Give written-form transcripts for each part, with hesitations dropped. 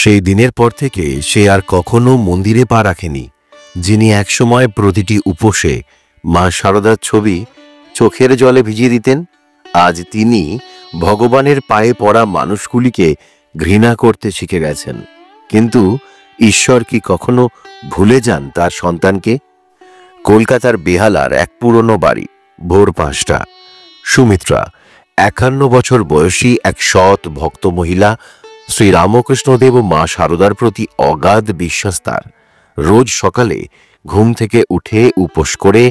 সেই দিনের পর থেকে সে আর কখনো মন্দিরে পা রাখেনি। যিনি একসময় প্রতিটি উপোসে মা শারদার ছবি চোখের জলে ভিজিয়ে দিতেন, আজ তিনি ভগবানের পায়ে পড়া মানুষগুলিকে ঘৃণা করতে শিখে গেছেন। কিন্তু ঈশ্বর কি কখনো ভুলে যান তার সন্তানকে? কলকাতার বেহালার এক পুরনো বাড়ি। ভোর 5টা। সুমিত্রা 51 বছর বয়সী এক সৎ ভক্ত মহিলা। শ্রী রামকৃষ্ণদেব ও মা শারদার প্রতি অগাধ বিশ্বাস তার। রোজ সকালে ঘুম থেকে উঠে উপোস করে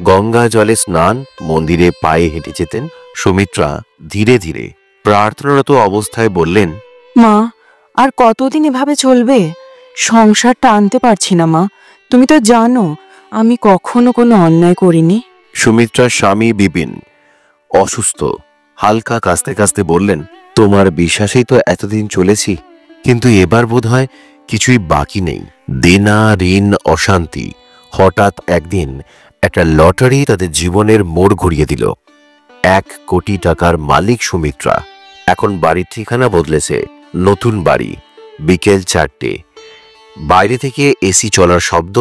গঙ্গা জলে স্নান, মন্দিরে পায়ে হেঁটে যেতেন। সুমিত্রা ধীরে ধীরে প্রার্থনারত অবস্থায় বললেন, মা, আর কতদিন এভাবে চলবে? সংসার টানতে পারছি না মা। তুমি তো জানো আমি কখনো কোনো অন্যায় করিনি। সুমিত্রার স্বামী বিপিন অসুস্থ। হালকা কাঁচতে কাঁচতে বললেন, তোমার বিশ্বাসেই তো এতদিন চলেছি, কিন্তু এবার বোধহয় কিছুই বাকি নেই। দেনা, ঋণ, অশান্তি। হঠাৎ একদিন একটা লটারি তাদের জীবনের মোড় ঘুরিয়ে দিল। 1 কোটি টাকার মালিক সুমিত্রা। এখন বাড়ির ঠিকানা বদলেছে। নতুন বাড়ি। বিকেল 4টে। বাইরে থেকে এসি চলার শব্দ,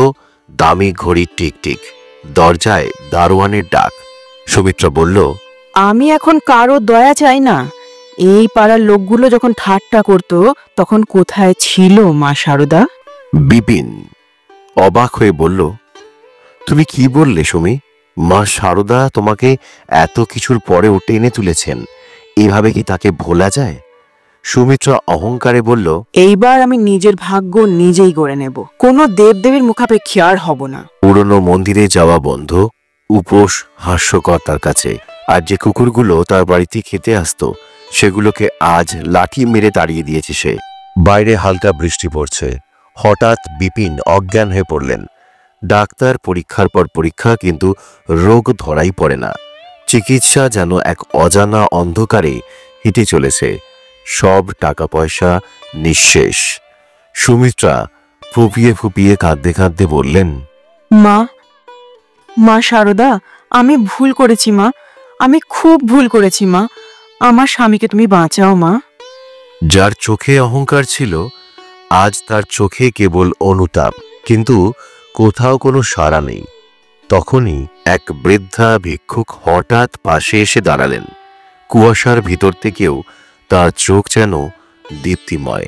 দামি ঘড়ির টিকটিক, দরজায় দারোয়ানের ডাক। সুমিত্রা বলল, আমি এখন কারো দয়া চাই না। এই পাড়ার লোকগুলো যখন ঠাট্টা করতো তখন কোথায় ছিল মা শারদা? বিপিন অবাক হয়ে বলল, তুমি কি বললে সুমি? মা শারদা তোমাকে এত কিছুর পরেও টেনে তুলেছেন, এভাবে কি তাকে ভোলা যায়? সুমিত্রা অহংকারে বলল, এইবার আমি নিজের ভাগ্য নিজেই গড়ে নেব। কোনো দেবদেবীর মুখাপেক্ষী আর হব না। পুরনো মন্দিরে যাওয়া বন্ধ। উপোস হাস্যকর তার কাছে। আর যে কুকুরগুলো তার বাড়িতে খেতে আসতো, সেগুলোকে আজ লাঠি মেরে তাড়িয়ে দিয়েছে সে। বাইরে হালকা বৃষ্টি পড়ছে। হঠাৎ বিপিন অজ্ঞান হয়ে পড়লেন। ডাক্তার পরীক্ষার পর পরীক্ষা, কিন্তু রোগ ধরাই পড়ে না। চিকিৎসা যেন এক অজানা অন্ধকারে হেঁটে চলেছে। সব টাকা পয়সা নিঃশেষ। সুমিত্রা ফুপিয়ে ফুপিয়ে কাঁদতে কাঁদতে বললেন, মা, মা শারদা, আমি ভুল করেছি মা। আমি খুব ভুল করেছি মা। আমার স্বামীকে তুমি বাঁচাও মা। যার চোখে অহংকার ছিল, আজ তার চোখে কেবল অনুতাপ, কিন্তু কোথাও কোনো সাড়া নেই। তখনই এক বৃদ্ধা ভিক্ষুক হঠাৎ পাশে এসে দাঁড়ালেন। কুয়াশার ভিতর থেকেও তার চোখ যেন দীপ্তিময়।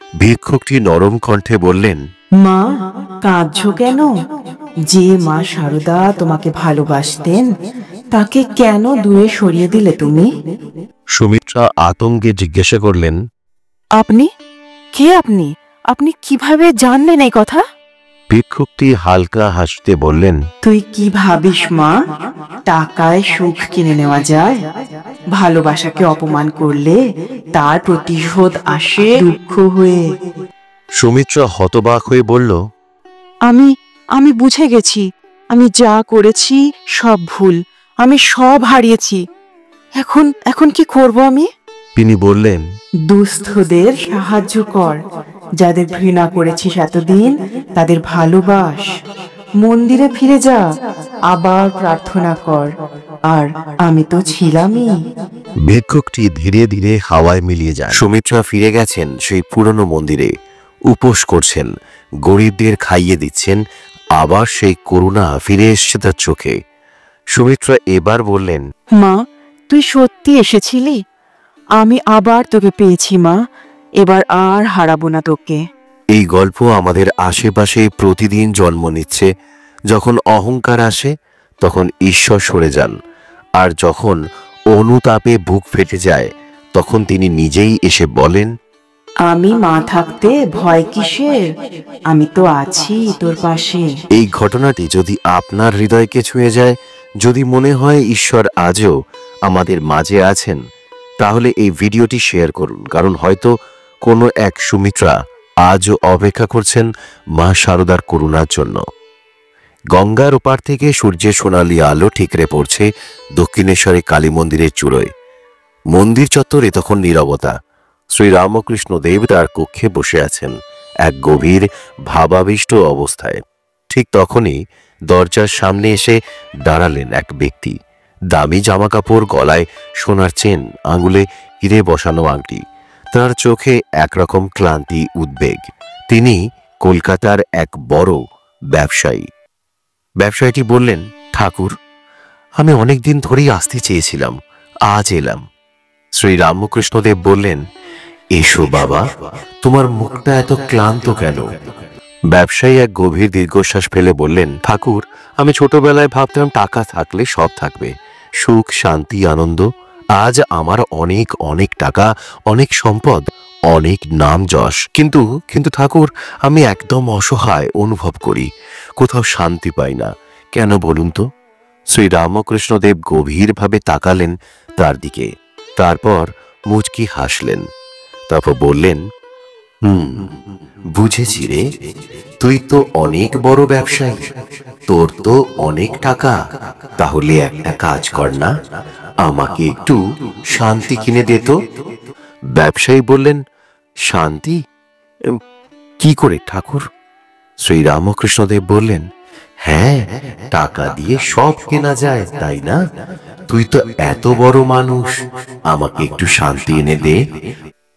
ভিক্ষুকটি নরম কণ্ঠে বললেন, মা, কাঁদছো কেন? যে মা শারদা তোমাকে ভালোবাসতেন তাকে কেন দূরে সরিয়ে দিলে তুমি? সুমিত্রা আতঙ্কে জিজ্ঞাসা করলেন, আপনি কে? আপনি আপনি কিভাবে জানলেন এই কথা? ভিক্ষুকটি হালকা হাসতে বললেন, তুই কি ভাবিস মা, টাকায় সুখ কিনে নেওয়া যায়? ভালোবাসাকে অপমান করলে তার প্রতিশোধ আসে দুঃখ হয়ে। সুমিত্রা হতবাক হয়ে বলল, আমি আমি বুঝে গেছি। আমি যা করেছি সব ভুল। আমি সব হারিয়েছি। এখন এখন কি করব আমি? তিনি বললেন, দুস্থদের সাহায্য কর। যাদের ঘৃণা করেছিস এতদিন তাদের ভালোবাস। মন্দিরে ফিরে যা, আবার প্রার্থনা কর। আর আমি তো ছিলামই। ভিক্ষুকটি ধীরে ধীরে হাওয়ায় মিলিয়ে যায়। সুমিত্রা ফিরে গেছেন সেই পুরনো মন্দিরে। উপোস করছেন, গরিবদের খাইয়ে দিচ্ছেন। আবার সেই করুণা ফিরে এসছে তার চোখে। সুমিত্রা এবার বললেন, মা, তুই সত্যি এসেছিলি। আমি আবার তোকে পেয়েছি মা। এবার আর হারাবো না তোকে। এই গল্প আমাদের আশেপাশে প্রতিদিন জন্ম নিচ্ছে। যখন অহংকার আসে তখন ঈশ্বর সরে যান, আর যখন অনুতাপে বুক ফেটে যায় তখন তিনি নিজেই এসে বলেন, আমি মা থাকতে ভয় কিসের? আমি তো আছি তোর পাশে। এই ঘটনাটি যদি আপনার হৃদয়কে ছুঁয়ে যায়, যদি মনে হয় ঈশ্বর আজও আমাদের মাঝে আছেন, তাহলে এই ভিডিওটি শেয়ার করুন। কারণ হয়তো কোনো এক সুমিত্রা আজও অপেক্ষা করছেন মা শারদার করুণার জন্য। গঙ্গার ওপার থেকে সূর্যের সোনালী আলো ঠিকরে পড়ছে দক্ষিণেশ্বরে কালী মন্দিরের চূড়োয়। মন্দির চত্বরে তখন নীরবতা। শ্রী রামকৃষ্ণ দেব তার কক্ষে বসে আছেন এক গভীর ভাবাবিষ্ট অবস্থায়। ঠিক তখনই দরজার সামনে এসে দাঁড়ালেন এক ব্যক্তি। দামি জামা কাপড়, গলায় সোনার চেন, আঙুলে হিরে বসানো আংটি। তার চোখে একরকম ক্লান্তি, উদ্বেগ। তিনি কলকাতার এক বড় ব্যবসায়ী। ব্যবসায়ীটি বললেন, ঠাকুর, আমি অনেকদিন ধরেই আসতে চেয়েছিলাম, আজ এলাম। শ্রী রামকৃষ্ণদেব বললেন, এসো বাবা, তোমার মুখটা এত ক্লান্ত কেন? ব্যবসায়ী এক গভীর দীর্ঘশ্বাস ফেলে বললেন, ঠাকুর, আমি ছোটবেলায় ভাবতাম টাকা থাকলে সব থাকবে, সুখ, শান্তি, আনন্দ। আজ আমার অনেক অনেক টাকা, অনেক সম্পদ, অনেক নাম যশ, কিন্তু কিন্তু ঠাকুর, আমি একদম অসহায় অনুভব করি, কোথাও শান্তি পাই না। কেন বলুন তো? শ্রী রামকৃষ্ণদেব গভীরভাবে তাকালেন তার দিকে, তারপর মুচকি হাসলেন। তারপর বললেন, বুঝেছি রে, তুই তো অনেক বড় ব্যবসায়ী, তোর তো অনেক টাকা। তাহলে একটা কাজ কর না, আমাকে একটু শান্তি কিনে দে তো। ব্যবসায়ী বললেন, শান্তি? কি করে ঠাকুর? শ্রী রামকৃষ্ণদেব বললেন, হ্যাঁ, টাকা দিয়ে সব কেনা যায়, তাই না? তুই তো এত বড় মানুষ, আমাকে একটু শান্তি এনে দে।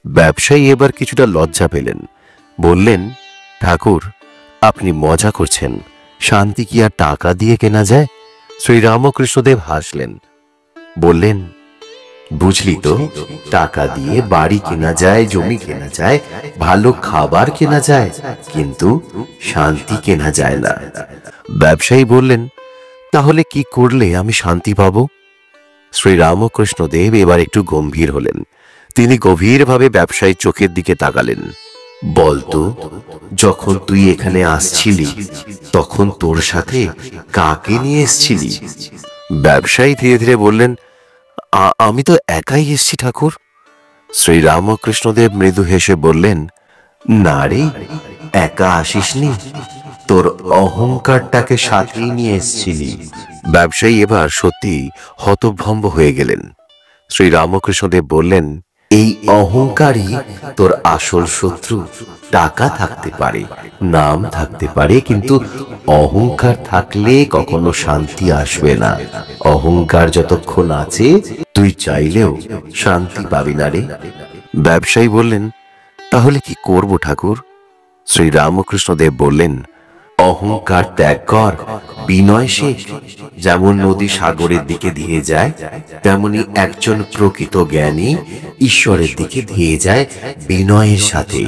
ব্যবসায়ী এবার কিছুটা লজ্জা পেলেন, বললেন, ঠাকুর, আপনি মজা করছেন, শান্তি কি আর টাকা দিয়ে কেনা যায়? শ্রী রামকৃষ্ণদেব হাসলেন, বললেন, বুঝলি তো, টাকা দিয়ে বাড়ি কেনা যায়, জমি কেনা যায়, ভালো খাবার কেনা যায়, কিন্তু শান্তি কেনা যায় না। ব্যবসায়ী বললেন, তাহলে কি করলে আমি শান্তি পাব? শ্রী রামকৃষ্ণদেব এবার একটু গম্ভীর হলেন। তিনি গভীরভাবে ব্যবসায়ীর চোখের দিকে তাকালেন। বলতো, যখন তুই এখানে আসছিলি তখন তোর সাথে কাকে নিয়ে এসছিলি? ব্যবসায়ী ধীরে ধীরে বললেন, আমি তো একাই এসছি ঠাকুর। শ্রী রামকৃষ্ণদেব মৃদু হেসে বললেন, না রে, একা আসিসনি, তোর অহংকারটাকে সাথেই নিয়ে এসছিলি। ব্যবসায়ী এবার সত্যি হতভম্ব হয়ে গেলেন। শ্রী রামকৃষ্ণদেব বললেন, এই অহংকারই তোর আসল শত্রু। টাকা থাকতে পারে, নাম থাকতে পারে, কিন্তু অহংকার থাকলে কখনো শান্তি আসবে না। অহংকার যতক্ষণ আছে তুই চাইলেও শান্তি পাবি না রে। ব্যবসায়ী বললেন, তাহলে কি করব ঠাকুর? শ্রী রামকৃষ্ণদেব বললেন, অহংকার ত্যাগ কর, বিনয় শেখ। যেমন নদী সাগরের দিকে ধেয়ে যায়, তেমনি একজন প্রকৃত জ্ঞানী ঈশ্বরের দিকে ধেয়ে যায় বিনয়ের সাথে।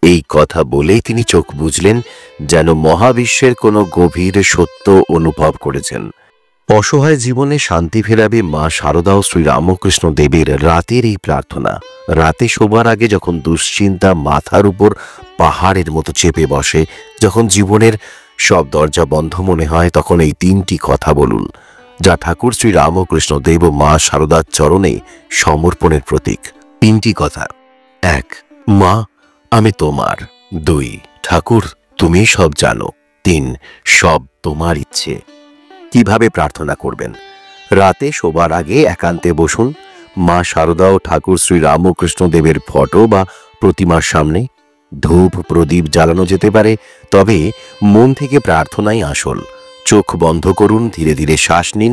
এই কথা বলেই তিনি চোখ বুজলেন, যেন মহাবিশ্বের কোনো গভীর সত্য অনুভব করেছেন। অসহায় জীবনে শান্তি ফেরাবে মা শারদা ও শ্রী রামকৃষ্ণ দেবের রাতের এই প্রার্থনা। রাতে শোবার আগে যখন দুশ্চিন্তা মাথার উপর পাহাড়ের মতো চেপে বসে, যখন জীবনের সব দরজা বন্ধ মনে হয়, তখন এই তিনটি কথা বলুন, যা ঠাকুর শ্রী রামকৃষ্ণ দেব ও মা শারদার চরণে সমর্পণের প্রতীক। তিনটি কথা: 1, মা, আমি তোমার। 2, ঠাকুর, তুমি সব জানো। 3, সব তোমার ইচ্ছে। কিভাবে প্রার্থনা করবেন? রাতে শোবার আগে একান্তে বসুন, মা শারদা ও ঠাকুর শ্রী রামকৃষ্ণ দেবের ফটো বা প্রতিমার সামনে। ধূপ প্রদীপ জ্বালানো যেতে পারে, তবে মন থেকে প্রার্থনাই আসল। চোখ বন্ধ করুন, ধীরে ধীরে শ্বাস নিন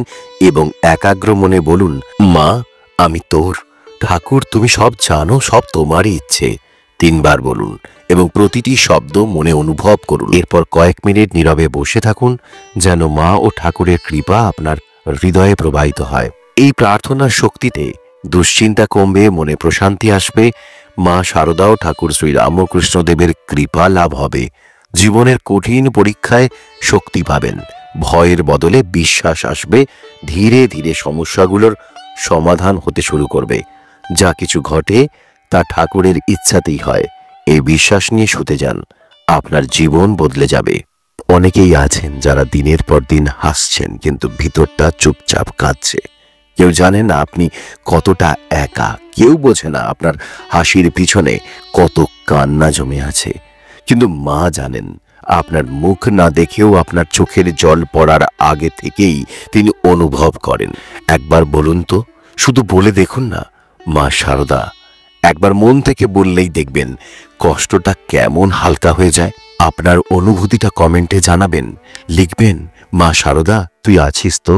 এবং একাগ্র মনে বলুন, মা, আমি তোর। ঠাকুর, তুমি সব জানো, সব তোমারই ইচ্ছে। 3 বার বলুন এবং প্রতিটি শব্দ মনে অনুভব করুন। এরপর কয়েক মিনিট নীরবে বসে থাকুন, যেন মা ও ঠাকুরের কৃপা আপনার হৃদয়ে প্রবাহিত হয়। এই প্রার্থনার শক্তিতে দুশ্চিন্তা কমবে, মনে প্রশান্তি আসবে, মা শারদা ও ঠাকুর শ্রী রামকৃষ্ণ দেবের কৃপা লাভ হবে। জীবনের কঠিন পরীক্ষায় শক্তি পাবেন, ভয়ের বদলে বিশ্বাস আসবে। ধীরে ধীরে সমস্যাগুলোর সমাধান হতে শুরু করবে। যা কিছু ঘটে তা ঠাকুরের ইচ্ছাতেই হয়। এই বিশ্বাস নিয়ে শুতে যান, আপনার জীবন বদলে যাবে। অনেকেই আছেন যারা দিনের পর দিন হাসছেন, কিন্তু ভিতরটা চুপচাপ কাঁদছে। কেউ জানে না আপনি কতটা একা, কেউ বোঝে না আপনার হাসির পিছনে কত কান্না জমে আছে। কিন্তু মা জানেন, আপনার মুখ না দেখেও আপনার চোখের জল পড়ার আগে থেকেই তিনি অনুভব করেন। একবার বলুন তো, শুধু বলে দেখুন না, মা শারদা। একবার মন থেকে বললেই দেখবেন কষ্টটা কেমন হালকা হয়ে যায়। আপনার অনুভূতিটা কমেন্টে জানাবেন, লিখবেন, মা শারদা, তুই আছিস তো?